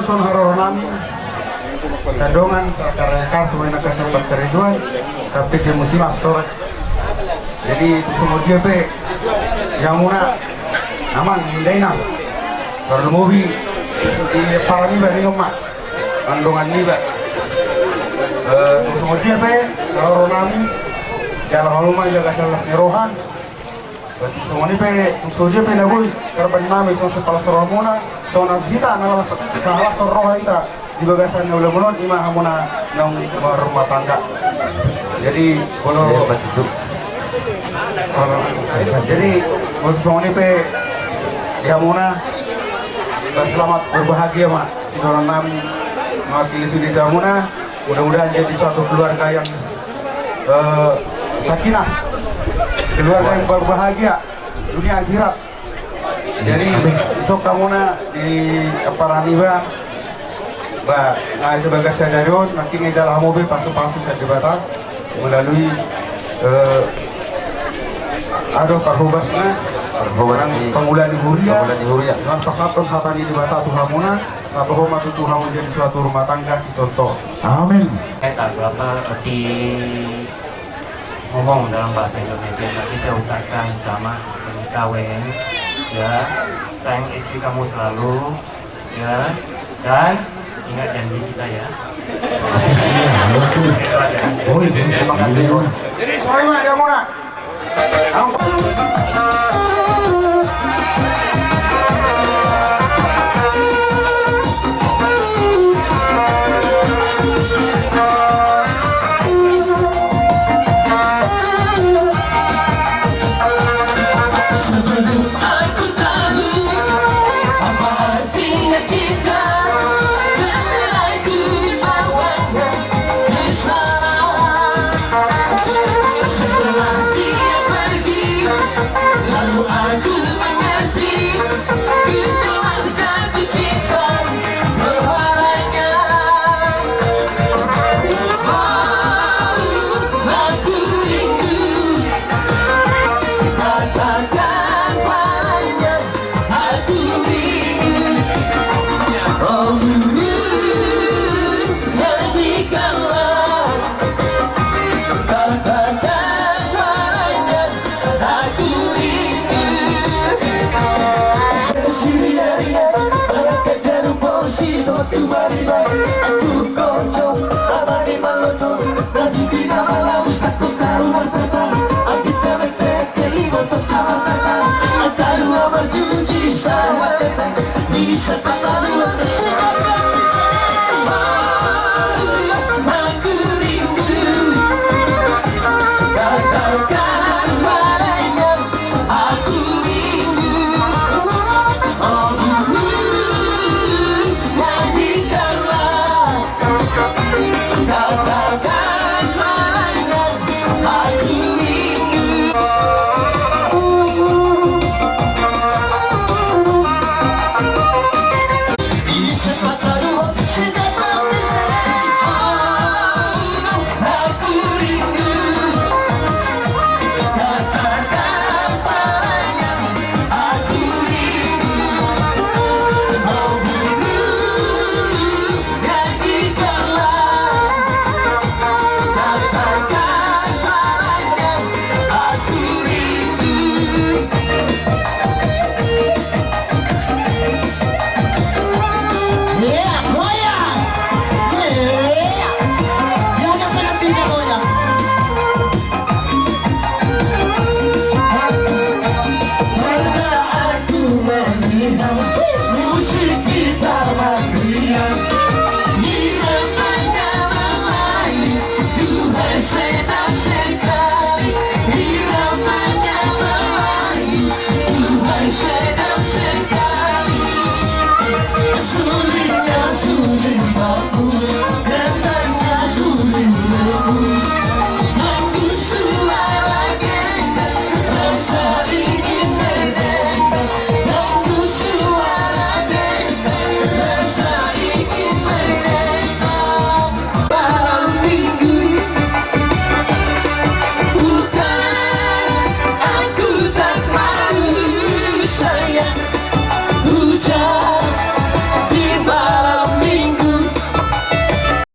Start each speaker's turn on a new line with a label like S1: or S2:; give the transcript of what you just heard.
S1: son haronami sadongan sakareka semuanya kesempat keriduan tapi dia musim sore jadi semua dia pe yang muna aman hindaina baru mobi di parani bani rumah andongan ni ba semua dia pe haronami jalan haluma jaga salas nerohan semua ni pe soje pe nabui karban nami so sepala soromona so na kita nala salah soroha kita di bagasan ulah monon imah hamuna nang rumah tangga jadi kalau jadi untuk semua ni pe ya muna selamat berbahagia mak si orang nami mewakili sudita muna mudah-mudahan jadi suatu keluarga yang sakinah keluarga yang berbahagia dunia akhirat jadi besok kamu di Paraniba Mbak, sebagai sadarion nanti ngejalan mobil pasu-pasu saja bata melalui ada parhubasnya pengulangan di Huria dengan pasatun hatani di bata Tuhamuna atau rumah Tuhan menjadi suatu rumah tangga si contoh amin.
S2: Tak berapa seperti ngomong dalam bahasa Indonesia tapi saya ucapkan sama kawin ya sayang istri kamu selalu ya dan ingat janji kita ya.
S1: Terima kasih. Jadi sorry mak dia mau nak.
S3: Bisa